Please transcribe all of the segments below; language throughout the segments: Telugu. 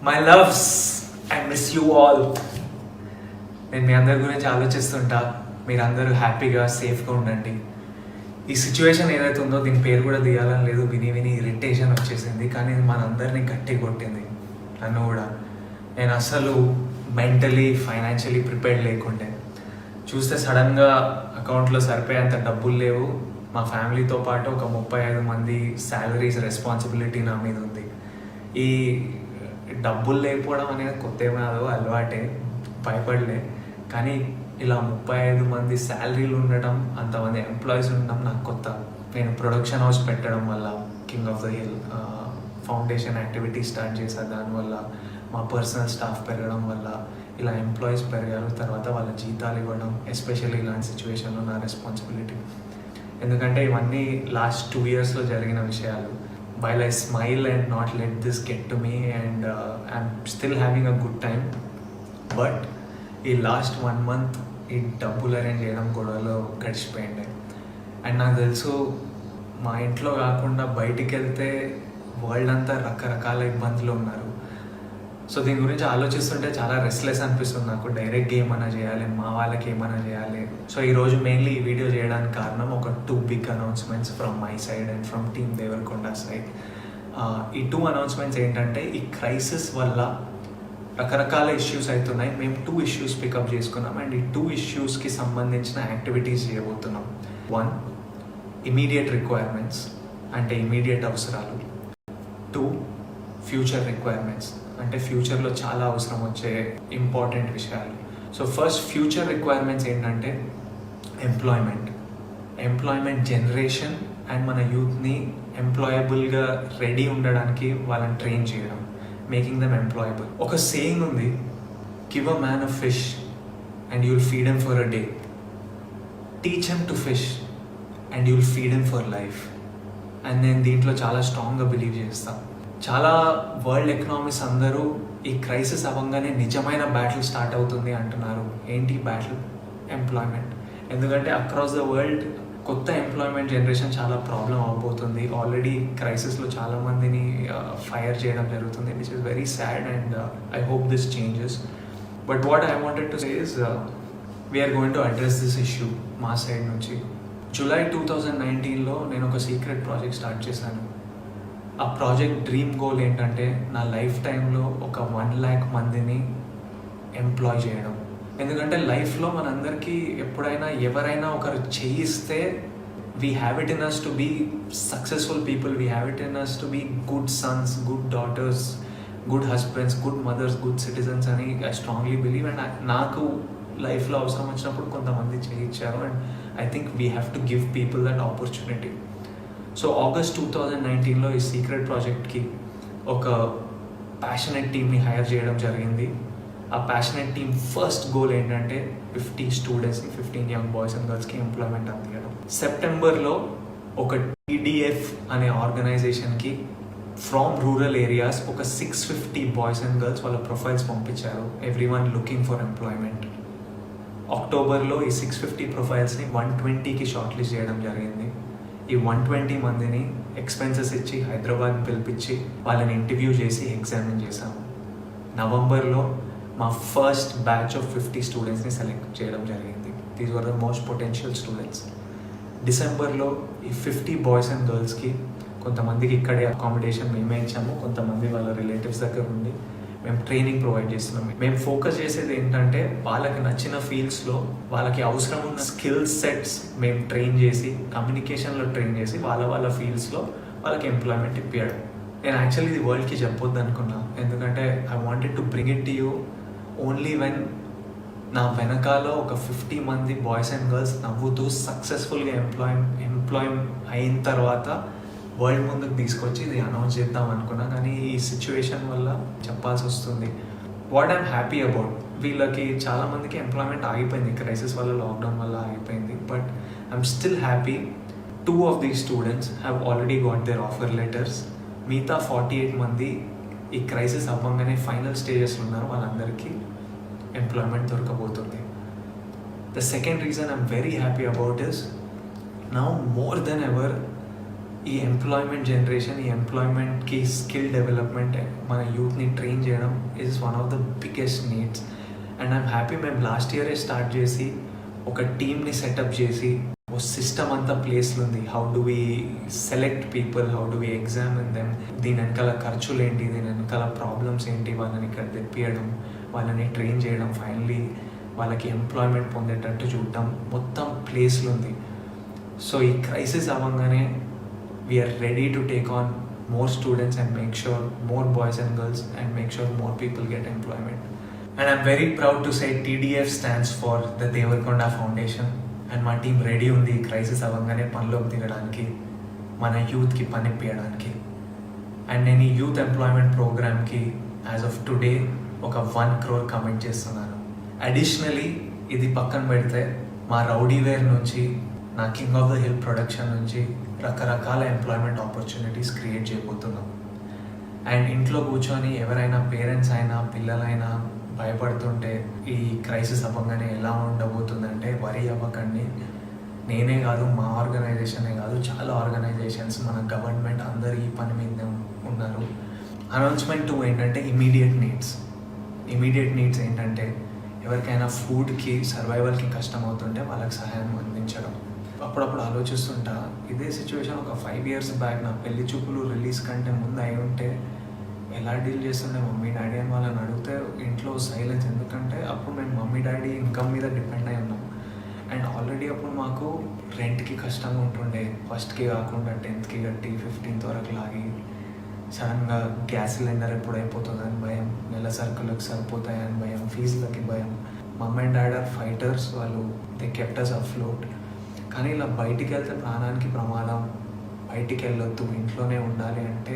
My loves, I miss you all. నేను మీ అందరి గురించి ఆలోచిస్తుంటా. మీరందరూ హ్యాపీగా సేఫ్గా ఉండండి. ఈ సిచ్యువేషన్ ఏదైతే ఉందో దీని పేరు కూడా తీయాలని లేదు, విని విని ఇరిటేషన్ వచ్చేసింది. కానీ మనందరినీ గట్టి కొట్టింది, నన్ను కూడా. నేను అసలు మెంటలీ ఫైనాన్షియలీ ప్రిపేర్డ్ లేకుండే. చూస్తే సడన్గా అకౌంట్లో సరిపోయేంత డబ్బులు లేవు. మా ఫ్యామిలీతో పాటు ఒక 35 మంది శాలరీస్ రెస్పాన్సిబిలిటీ నా మీద ఉంది. ఈ డబ్బులు లేకపోవడం అనేది కొత్త ఏమో అలవాటే, భయపడలే. కానీ ఇలా 35 మంది శాలరీలు ఉండటం, అంతమంది ఎంప్లాయీస్ ఉండడం నాకు కొత్త. నేను ప్రొడక్షన్ హౌస్ పెట్టడం వల్ల, king of the hill foundation activity start చేశాను. దానివల్ల మా పర్సనల్ స్టాఫ్ పెరగడం వల్ల ఇలా ఎంప్లాయీస్ పెరగారు. తర్వాత వాళ్ళ జీతాలు ఇవ్వడం, ఎస్పెషల్లీ ఇలాంటి సిచ్యువేషన్లో నా రెస్పాన్సిబిలిటీ. ఎందుకంటే ఇవన్నీ లాస్ట్ 2 yearsలో జరిగిన విషయాలు. While I smile and not let this get to me and I'm still having a good time. But ఈ లాస్ట్ 1 month ఈ డబ్బులు అరేంజ్ చేయడం గొడవలో గడిచిపోయింది. అండ్ నాకు తెలుసు మా ఇంట్లో కాకుండా బయటికి వెళ్తే వరల్డ్ అంతా రకరకాల ఇబ్బందులు ఉన్నారు. సో దీని గురించి ఆలోచిస్తుంటే చాలా రెస్ట్లెస్ అనిపిస్తుంది నాకు. డైరెక్ట్గా ఏమైనా చేయాలి, మా వాళ్ళకి ఏమైనా చేయాలి. సో ఈరోజు మెయిన్లీ ఈ వీడియో చేయడానికి కారణం ఒక 2 big announcements from my side and from team Deverakonda side. ఈ 2 announcements ఏంటంటే, ఈ క్రైసిస్ వల్ల రకరకాల ఇష్యూస్ అవుతున్నాయి. మేము 2 issues పికప్ చేసుకున్నాం అండ్ ఈ 2 issuesకి సంబంధించిన యాక్టివిటీస్ చేయబోతున్నాం. 1, ఇమీడియట్ రిక్వైర్మెంట్స్ అంటే ఇమీడియట్ అవసరాలు. 2, ఫ్యూచర్ రిక్వైర్మెంట్స్ అంటే ఫ్యూచర్లో చాలా అవసరం వచ్చే ఇంపార్టెంట్ విషయాలు. సో ఫస్ట్ ఫ్యూచర్ రిక్వైర్మెంట్స్ ఏంటంటే ఎంప్లాయ్మెంట్ జనరేషన్ అండ్ మన యూత్ని ఎంప్లాయబుల్గా రెడీ ఉండడానికి వాళ్ళని ట్రైన్ చేయడం, మేకింగ్ దెమ్ ఎంప్లాయబుల్. ఒక సేయింగ్ ఉంది, give a man a fish and you'll feed him for a day, teach him to fish and you'll feed him for life. And నేను దీంట్లో చాలా స్ట్రాంగ్గా బిలీవ్ చేస్తాను. చాలా వరల్డ్ ఎకనామిక్స్ అందరూ ఈ క్రైసిస్ అవ్వగానే నిజమైన బ్యాటిల్ స్టార్ట్ అవుతుంది అంటున్నారు. ఏంటి బ్యాటిల్? ఎంప్లాయ్మెంట్. ఎందుకంటే అక్రాస్ ద వరల్డ్ కొత్త ఎంప్లాయ్మెంట్ జనరేషన్ చాలా ప్రాబ్లం అవబోతుంది. ఆల్రెడీ క్రైసిస్లో చాలామందిని ఫైర్ చేయడం జరుగుతుంది, which is very sad and I hope this changes. But what I wanted to say is we're going to address this issue మా సైడ్ నుంచి. జూలై 2019లో నేను ఒక సీక్రెట్ ప్రాజెక్ట్ స్టార్ట్ చేశాను. ఆ ప్రాజెక్ట్ డ్రీమ్ గోల్ ఏంటంటే, నా లైఫ్ టైంలో ఒక 1 lakh మందిని ఎంప్లాయ్ చేయడం. ఎందుకంటే లైఫ్లో మనందరికీ ఎప్పుడైనా ఎవరైనా ఒకరు చేయిస్తే we have it in us to be successful people, we have it in us to be good sons, good daughters, good husbands, good mothers, good citizens అని ఐ స్ట్రాంగ్లీ బిలీవ్. అండ్ నాకు లైఫ్లో అవసరం వచ్చినప్పుడు కొంతమంది చేయించారు and I think we have to give people that opportunity. So August 2019లో ఈ సీక్రెట్ ప్రాజెక్ట్కి ఒక ప్యాషనెట్ టీమ్ని హైర్ చేయడం జరిగింది. ఆ ప్యాషనెట్ టీమ్ ఫస్ట్ గోల్ ఏంటంటే 50 స్టూడెంట్స్ని, 15 యంగ్ బాయ్స్ అండ్ గర్ల్స్కి ఎంప్లాయ్మెంట్ అందించడం. సెప్టెంబర్లో ఒక TDF అనే ఆర్గనైజేషన్కి ఫ్రమ్ రూరల్ ఏరియాస్ ఒక 650 బాయ్స్ అండ్ గర్ల్స్ వాళ్ళ ప్రొఫైల్స్ పంపించారు, ఎవ్రీవన్ లుకింగ్ ఫర్ ఎంప్లాయ్మెంట్. అక్టోబర్లో ఈ 650 ప్రొఫైల్స్ని 120కి షార్ట్ లిస్ట్ చేయడం జరిగింది. ఈ 120 మందిని ఎక్స్పెన్సెస్ ఇచ్చి హైదరాబాద్ పిలిపించి వాళ్ళని ఇంటర్వ్యూ చేసి ఎగ్జామిన్ చేశాము. నవంబర్లో మా ఫస్ట్ బ్యాచ్ ఆఫ్ 50 స్టూడెంట్స్ని సెలెక్ట్ చేయడం జరిగింది. These were the most potential students. డిసెంబర్లో ఈ 50 బాయ్స్ అండ్ గర్ల్స్కి కొంతమందికి ఇక్కడే అకామిడేషన్ మేమే ఇచ్చాము, కొంతమంది వాళ్ళ రిలేటివ్స్ దగ్గర ఉండి మేము ట్రైనింగ్ ప్రొవైడ్ చేస్తున్నాం. మేము ఫోకస్ చేసేది ఏంటంటే, వాళ్ళకి నచ్చిన ఫీల్డ్స్లో వాళ్ళకి అవసరం ఉన్న స్కిల్ సెట్స్ మేము ట్రైన్ చేసి, కమ్యూనికేషన్లో ట్రైన్ చేసి వాళ్ళ ఫీల్డ్స్లో వాళ్ళకి ఎంప్లాయ్మెంట్ ఇప్పించడం. నేను యాక్చువల్లీ ఇది వరల్డ్కి చెప్పొద్దు అనుకున్నా, ఎందుకంటే I wanted to bring it to you only when నా వెనకాల ఒక 50 మంది బాయ్స్ అండ్ గర్ల్స్ నవ్వుతూ సక్సెస్ఫుల్గా ఎంప్లాయ్ అయిన తర్వాత వరల్డ్ ముందుకు తీసుకొచ్చి ఇది అనౌన్స్ చేద్దాం అనుకున్నా. కానీ ఈ సిచ్యువేషన్ వల్ల చెప్పాల్సి వస్తుంది. వాట్ ఐమ్ హ్యాపీ అబౌట్, వీళ్ళకి చాలామందికి ఎంప్లాయ్మెంట్ ఆగిపోయింది, క్రైసిస్ వల్ల, లాక్డౌన్ వల్ల ఆగిపోయింది. But I'm still happy 2 of these students have already got their offer letters. మిగతా 48 మంది ఈ క్రైసిస్ అవ్వగానే ఫైనల్ స్టేజెస్లో ఉన్నారు, వాళ్ళందరికీ ఎంప్లాయ్మెంట్ దొరకబోతుంది. The second reason I'm very happy about is, now more than ever ఈ ఎంప్లాయ్మెంట్ జనరేషన్, ఈ ఎంప్లాయ్మెంట్కి స్కిల్ డెవలప్మెంట్ మన యూత్ని ట్రైన్ చేయడం is one of the biggest needs. And I'm happy మేము లాస్ట్ ఇయరే స్టార్ట్ చేసి ఒక టీమ్ని సెటప్ చేసి ఓ సిస్టమ్ అంతా ప్లేస్లో ఉంది. How do we select people, how do we examine them, దీని వెనకాల ఖర్చులు ఏంటి, దీని వెనకాల ప్రాబ్లమ్స్ ఏంటి, వాళ్ళని ఇక్కడ తెప్పియడం, వాళ్ళని ట్రైన్ చేయడం, ఫైనలీ వాళ్ళకి ఎంప్లాయ్మెంట్ పొందేటట్టు చూడటం, మొత్తం ప్లేస్లో ఉంది. సో ఈ క్రైసిస్ అవ్వగానే we're ready to take on more students and make sure more boys and girls and make sure more people get employment. And I'm very proud to say TDF stands for the Devarakonda Foundation, and my team ready undi crisis avangane panloki digadaniki, mana youth ki pani peyadaaniki. And nenu youth employment program ki as of today oka 1 crore commit chestunnanu. Additionally idi pakkan pedithe ma rowdy wear nunchi నా king of the hill production నుంచి రకరకాల ఎంప్లాయ్మెంట్ ఆపర్చునిటీస్ క్రియేట్ చేయబోతున్నాం. అండ్ ఇంట్లో కూర్చొని ఎవరైనా పేరెంట్స్ అయినా పిల్లలైనా భయపడుతుంటే ఈ క్రైసిస్ అవ్వగానే ఎలా ఉండబోతుందంటే వరి అవ్వకండి. నేనే కాదు, మా ఆర్గనైజేషనే కాదు, చాలా ఆర్గనైజేషన్స్, మన గవర్నమెంట్ అందరూ ఈ పని మీద ఉన్నారు. అనౌన్స్మెంట్ 2 ఏంటంటే ఇమీడియట్ నీడ్స్ ఏంటంటే ఎవరికైనా ఫుడ్కి సర్వైవల్కి కష్టం అవుతుంటే వాళ్ళకి సహాయం అందించడం. అప్పుడప్పుడు ఆలోచిస్తుంటా, ఇదే సిచ్యువేషన్ ఒక 5 years బ్యాక్ నా పెళ్లి చూపులు రిలీజ్ కంటే ముందు అయి ఉంటే ఎలా డీల్ చేస్తుండే మమ్మీ డాడీ అని వాళ్ళని అడిగితే ఇంట్లో సైలెన్స్. ఎందుకంటే అప్పుడు మేము మమ్మీ డాడీ ఇన్కమ్ మీద డిపెండ్ అయి ఉన్నాం. అండ్ ఆల్రెడీ అప్పుడు మాకు రెంట్కి కష్టంగా ఉంటుండే, ఫస్ట్కి కాకుండా 10th కట్టి 15th వరకు లాగి, సడన్గా గ్యాస్ సిలిండర్ ఎప్పుడు అయిపోతుందని భయం, నెల సరుకులకు సరిపోతాయని భయం, ఫీజులకి భయం. Mummy and dad are fighters, వాళ్ళు దే కెప్ట్ us afloat. కానీ ఇలా బయటికి వెళ్తే ప్రాణానికి ప్రమాదం, బయటికి వెళ్ళొద్దు, ఇంట్లోనే ఉండాలి అంటే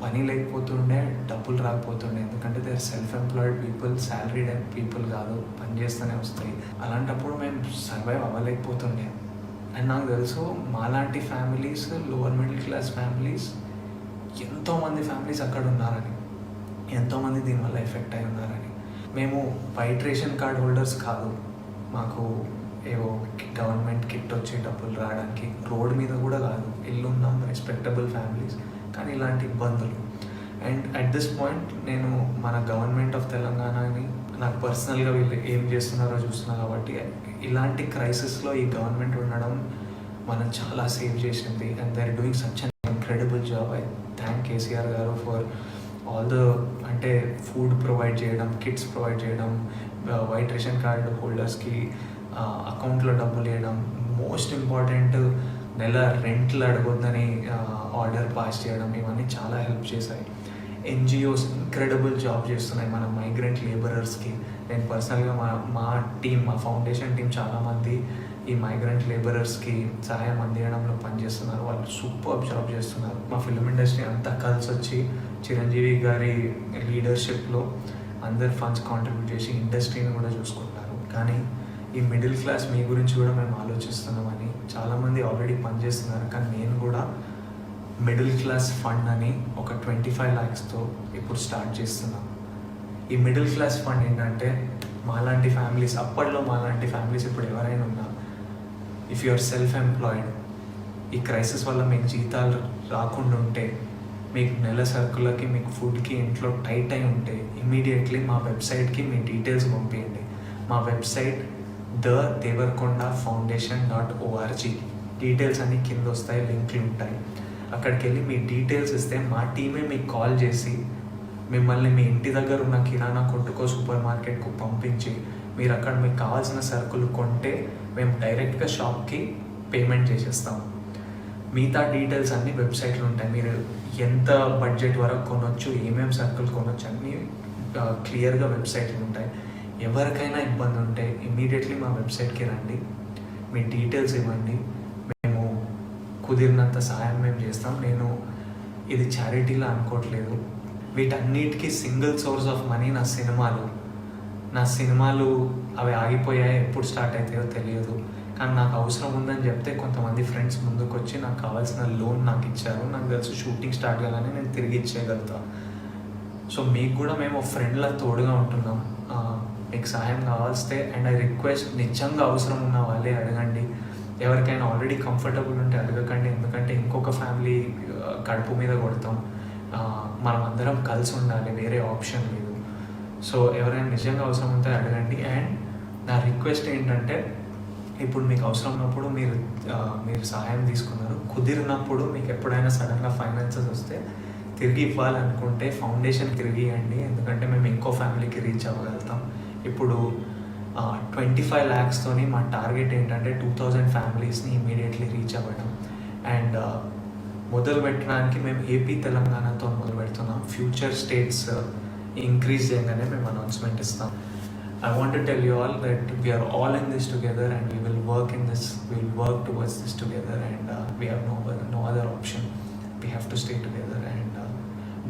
పని లేకపోతుండే, డబ్బులు రాకపోతుండే. ఎందుకంటే they are self employed people, salaried people కాదు, పని చేస్తూనే వస్తాయి. అలాంటప్పుడు మేము సర్వైవ్ అవ్వలేకపోతుండే. అండ్ నాకు తెలుసు మాలాంటి families, lower middle class families, ఎంతోమంది ఫ్యామిలీస్ అక్కడ ఉన్నారని, ఎంతోమంది దీనివల్ల ఎఫెక్ట్ అయి ఉన్నారని. మేము వైట్ రేషన్ కార్డ్ హోల్డర్స్ కాదు, మాకు ఏవో గవర్నమెంట్ కిట్ వచ్చే డబ్బులు రావడానికి, రోడ్ మీద కూడా కాదు, ఇల్లు ఉన్నాం, రెస్పెక్టబుల్ ఫ్యామిలీస్, కానీ ఇలాంటి ఇబ్బందులు. అండ్ అట్ దిస్ పాయింట్ నేను మన గవర్నమెంట్ ఆఫ్ తెలంగాణని, నాకు పర్సనల్గా వీళ్ళు ఏం చేస్తున్నారో చూస్తున్నా కాబట్టి ఇలాంటి క్రైసిస్లో ఈ గవర్నమెంట్ ఉండడం మనం చాలా సేవ్ చేసింది. And they are doing such an incredible job. I thank KCR గారు ఫర్ ఆల్ ద, అంటే ఫుడ్ ప్రొవైడ్ చేయడం, కిట్స్ ప్రొవైడ్ చేయడం, వైట్ రేషన్ కార్డు హోల్డర్స్కి అకౌంట్లో డబ్బులు వేయడం, మోస్ట్ ఇంపార్టెంట్ నెల రెంట్లు అడగొద్దని ఆర్డర్ పాస్ చేయడం, ఇవన్నీ చాలా హెల్ప్ చేశాయి. ఎన్జిఓస్ ఇంక్రెడిబుల్ జాబ్ చేస్తున్నాయి మన మైగ్రెంట్ లేబరర్స్కి. నేను పర్సనల్గా మా ఫౌండేషన్ టీం చాలామంది ఈ మైగ్రెంట్ లేబరర్స్కి సహాయం అందించడంలో పనిచేస్తున్నారు. వాళ్ళు సూపర్ జాబ్ చేస్తున్నారు. మా ఫిల్మ్ ఇండస్ట్రీ అంతా కలిసి వచ్చి చిరంజీవి గారి లీడర్షిప్లో అందరు ఫండ్స్ కాంట్రిబ్యూట్ చేసి ఇండస్ట్రీని కూడా చూసుకుంటున్నారు. కానీ ఈ మిడిల్ క్లాస్ మీ గురించి కూడా మేము ఆలోచిస్తున్నామని చాలామంది ఆల్రెడీ పనిచేస్తున్నారు. కానీ నేను కూడా మిడిల్ క్లాస్ ఫండ్ అని ఒక 25 lakhsతో ఇప్పుడు స్టార్ట్ చేస్తున్నాను. ఈ మిడిల్ క్లాస్ ఫండ్ ఏంటంటే మాలాంటి ఫ్యామిలీస్, అప్పట్లో మాలాంటి ఫ్యామిలీస్ ఇప్పుడు ఎవరైనా ఉన్నా, if you are self employed, ఈ క్రైసిస్ వల్ల మీకు జీతాలు రాకుండా ఉంటే, మీకు నెల సరుకులకి, మీకు ఫుడ్కి ఇంట్లో టైట్ అయి ఉంటే, ఇమీడియట్లీ మా వెబ్సైట్కి మీ డీటెయిల్స్ పంపించండి. మా వెబ్సైట్ thedevarkondafoundation.org. డీటెయిల్స్ అన్నీ కింద వస్తాయి, లింక్లు ఉంటాయి. అక్కడికి వెళ్ళి మీ డీటెయిల్స్ ఇస్తే మా టీమే మీకు కాల్ చేసి మిమ్మల్ని మీ ఇంటి దగ్గర ఉన్న కిరాణా కొట్టుకో, సూపర్ మార్కెట్కు పంపించి మీరు అక్కడ మీకు కావాల్సిన సరుకులు కొంటే మేము డైరెక్ట్గా షాప్కి పేమెంట్ చేసేస్తాము. మిగతా డీటెయిల్స్ అన్నీ వెబ్సైట్లో ఉంటాయి. మీరు ఎంత బడ్జెట్ వరకు కొనవచ్చు, ఏమేమి సరుకులు కొనవచ్చు అన్నీ క్లియర్గా వెబ్సైట్లో ఉంటాయి. ఎవరికైనా ఇబ్బంది ఉంటే ఇమ్మీడియట్లీ మా వెబ్సైట్కి రండి, మీ డీటెయిల్స్ ఇవ్వండి, మేము కుదిరినంత సహాయం మేము చేస్తాం. నేను ఇది చారిటీలా అనుకోవట్లేదు. వీటన్నిటికీ సింగిల్ సోర్స్ ఆఫ్ మనీ నా సినిమాలు అవి ఆగిపోయాయి, ఎప్పుడు స్టార్ట్ అవుతాయో తెలియదు. కానీ నాకు అవసరం ఉందని చెప్తే కొంతమంది ఫ్రెండ్స్ ముందుకు వచ్చి నాకు కావాల్సిన లోన్ నాకు ఇచ్చారు. నాకు తెలుసు షూటింగ్ స్టార్ట్ కాగానే నేను తిరిగి ఇచ్చేయగలుగుతా. సో మీకు కూడా మేము ఫ్రెండ్లా తోడుగా ఉంటున్నాం. మీకు సహాయం కావాల్స్తే, అండ్ ఐ రిక్వెస్ట్, నిజంగా అవసరం ఉన్న వాళ్ళే అడగండి. ఎవరికైనా ఆల్రెడీ కంఫర్టబుల్ ఉంటే అడగకండి, ఎందుకంటే ఇంకొక ఫ్యామిలీ కడుపు మీద కొడతాం. మనం అందరం కలిసి ఉండాలి, వేరే ఆప్షన్ లేదు. సో ఎవరైనా నిజంగా అవసరం ఉంటే అడగండి. అండ్ నా రిక్వెస్ట్ ఏంటంటే, ఇప్పుడు మీకు అవసరం ఉన్నప్పుడు మీరు సహాయం తీసుకున్నారు, కుదిరినప్పుడు మీకు ఎప్పుడైనా సడన్గా ఫైనాన్సెస్ వస్తే తిరిగి ఇవ్వాలనుకుంటే ఫౌండేషన్ తిరిగి ఇవ్వండి, ఎందుకంటే మేము ఇంకో ఫ్యామిలీకి రీచ్ అవ్వగలుగుతాం. ఇప్పుడు 25 lakhస్తోని మా టార్గెట్ ఏంటంటే 2000 ఫ్యామిలీస్ని ఇమీడియట్లీ రీచ్ అవ్వడం. అండ్ మొదలు పెట్టడానికి మేము ఏపీ తెలంగాణతో మొదలు పెడుతున్నాం. ఫ్యూచర్ స్టేట్స్ ఇంక్రీజ్ చేయగానే మేము అనౌన్స్మెంట్ ఇస్తాం. I want to tell you all that we are all in this together, and we will work towards this together, and we have no other option. We have to stay together, and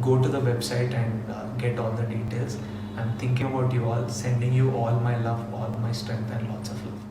go to the website and get all the details. I'm thinking about you all, sending you all my love, all my strength, and lots of love.